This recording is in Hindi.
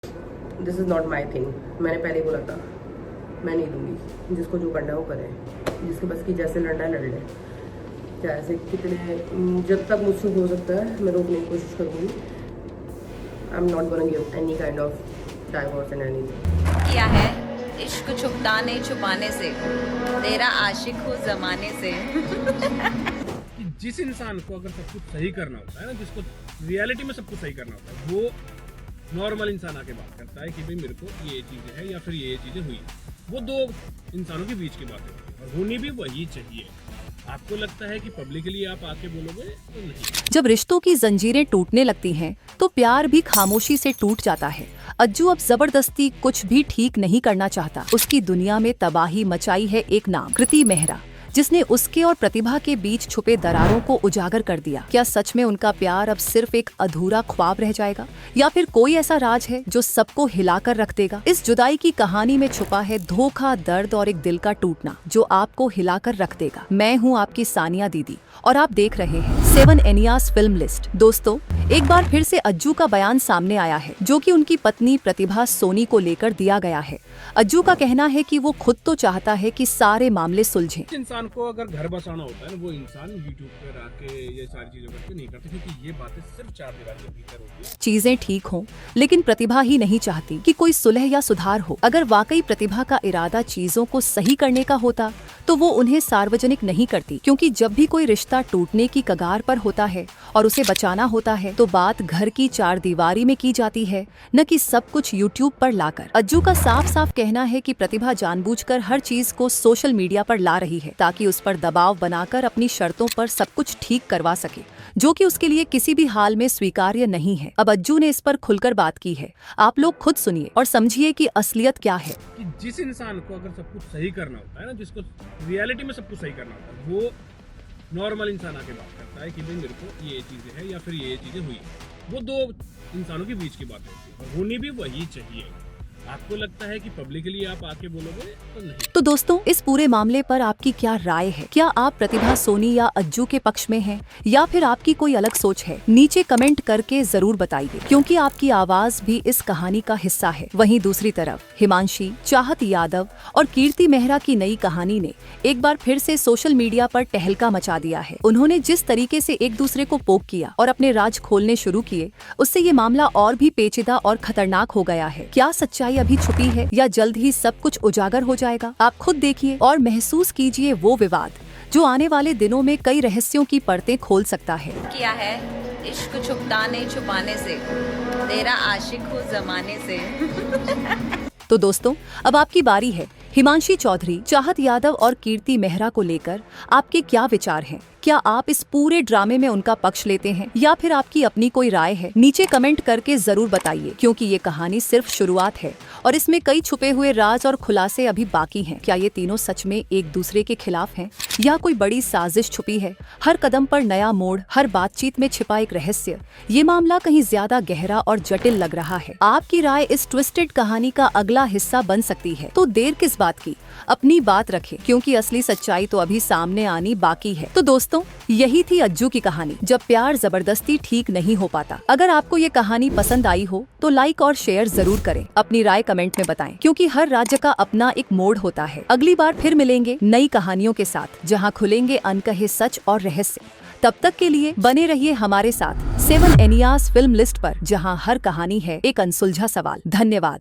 This is not my thing. मैंने पहले ही बोला था मैं नहीं दूंगी, जिसको जो करना है वो करे, जिसके बस की जैसे लड़ना है लड़ ले, चाहे से कितने जब तक मुझसे हो सकता है मैं रोकने की कोशिश करूँगी। I am not gonna give any kind of divorce and anything. किया है इश्क छुपता नहीं छुपाने से, तेरा आशिक हो जमाने से। कि जिस इंसान को अगर सब कुछ सही करना होता है ना, जिसको रियलिटी में सब कुछ सही करना होता है, वो नॉर्मल इंसान आके बात करता है कि भाई मेरे को ये चीज़ें हैं या फिर ये चीज़ें हुई। वो दो इंसानों के बीच की बात होती है और होनी भी वही चाहिए। आपको लगता है कि पब्लिकली आप आके बोलोगे तो नहीं। जब रिश्तों की जंजीरें टूटने लगती हैं, तो प्यार भी खामोशी से टूट जाता है। अज्जू अब जबरदस्ती कुछ भी ठीक नहीं करना चाहता। उसकी दुनिया में तबाही मचाई है एक नाम, कृति मेहरा, जिसने उसके और प्रतिभा के बीच छुपे दरारों को उजागर कर दिया। क्या सच में उनका प्यार अब सिर्फ एक अधूरा ख्वाब रह जाएगा, या फिर कोई ऐसा राज है जो सबको हिलाकर रख देगा? इस जुदाई की कहानी में छुपा है धोखा, दर्द और एक दिल का टूटना जो आपको हिलाकर रख देगा। मैं हूँ आपकी सानिया दीदी और आप देख रहे हैं 7 एनियाज फिल्म लिस्ट। दोस्तों, एक बार फिर से अज्जू का बयान सामने आया है, जो कि उनकी पत्नी प्रतिभा सोनी को लेकर दिया गया है। अज्जू का कहना है कि वो खुद तो चाहता है कि सारे मामले सुलझें। इंसान को अगर घर बसाना होता है ना, वो इंसान यूट्यूब पे आके ये सारी चीजें करके नहीं करते, क्योंकि ये बातें सिर्फ 4 दीवार के भीतर होती है। चीजें ठीक हों, लेकिन प्रतिभा ही नहीं चाहती कि कोई सुलह या सुधार हो। अगर वाकई प्रतिभा का इरादा चीजों को सही करने का होता तो वो उन्हें सार्वजनिक नहीं करती, क्योंकि जब भी कोई रिश्ता टूटने की कगार पर होता है और उसे बचाना होता है तो बात घर की 4 दीवारी में की जाती है, न कि सब कुछ यूट्यूब पर लाकर। अज्जू का साफ साफ कहना है कि प्रतिभा जानबूझकर हर चीज को सोशल मीडिया पर ला रही है ताकि उस पर दबाव बनाकर अपनी शर्तों पर सब कुछ ठीक करवा सके, जो कि उसके लिए किसी भी हाल में स्वीकार्य नहीं है। अब अज्जू ने इस पर खुलकर बात की है। आप लोग खुद सुनिए और समझिए कि असलियत क्या है। कि जिस इंसान को अगर सब कुछ सही करना होता है ना, जिसको रियलिटी में सब कुछ सही करना होता है, वो नॉर्मल इंसान आके बात करता है कि भाई मेरे को ये चीज़ें हैं या फिर ये चीज़ें हुई। वो दो इंसानों के बीच की बात होती है और होनी भी वही चाहिए। आपको लगता है कि पब्लिकली आप आके बोलोगे तो नहीं। तो दोस्तों, इस पूरे मामले पर आपकी क्या राय है? क्या आप प्रतिभा सोनी या अज्जू के पक्ष में हैं, या फिर आपकी कोई अलग सोच है? नीचे कमेंट करके जरूर बताइए, क्योंकि आपकी आवाज भी इस कहानी का हिस्सा है। वहीं दूसरी तरफ हिमांशी, चाहत यादव और कीर्ति मेहरा की नई कहानी ने एक बार फिर से सोशल मीडिया पर तहलका मचा दिया है। उन्होंने जिस तरीके से एक दूसरे को पोक किया और अपने राज खोलने शुरू किए, उससे ये मामला और भी पेचीदा और खतरनाक हो गया है। क्या सच्चाई अभी छुपी है या जल्द ही सब कुछ उजागर हो जाएगा? आप खुद देखिए और महसूस कीजिए वो विवाद जो आने वाले दिनों में कई रहस्यों की परतें खोल सकता है। किया है इश्क छुपता नहीं छुपाने से, तेरा आशिक हो जमाने से। तो दोस्तों, अब आपकी बारी है। हिमांशी चौधरी, चाहत यादव और कीर्ति मेहरा को लेकर आपके क्या विचार हैं? क्या आप इस पूरे ड्रामे में उनका पक्ष लेते हैं, या फिर आपकी अपनी कोई राय है? नीचे कमेंट करके जरूर बताइए, क्योंकि ये कहानी सिर्फ शुरुआत है और इसमें कई छुपे हुए राज और खुलासे अभी बाकी हैं। क्या ये तीनों सच में एक दूसरे के खिलाफ हैं, या कोई बड़ी साजिश छुपी है? हर कदम पर नया मोड़, हर बातचीत में छिपा एक रहस्य। ये मामला कहीं ज्यादा गहरा और जटिल लग रहा है। आपकी राय इस ट्विस्टेड कहानी का अगला हिस्सा बन सकती है, तो देर किस बात की? अपनी बात रखें, क्योंकि असली सच्चाई तो अभी सामने आनी बाकी है। तो दोस्तों, यही थी अज्जू की कहानी, जब प्यार जबरदस्ती ठीक नहीं हो पाता। अगर आपको ये कहानी पसंद आई हो तो लाइक और शेयर जरूर करें। अपनी राय कमेंट में बताएं, क्योंकि हर राज्य का अपना एक मोड़ होता है। अगली बार फिर मिलेंगे नई कहानियों के साथ, जहां खुलेंगे अनकहे सच और रहस्य। तब तक के लिए बने रहिए हमारे साथ 7 एनियाज फिल्म लिस्ट पर, जहां हर कहानी है एक अनसुलझा सवाल। धन्यवाद।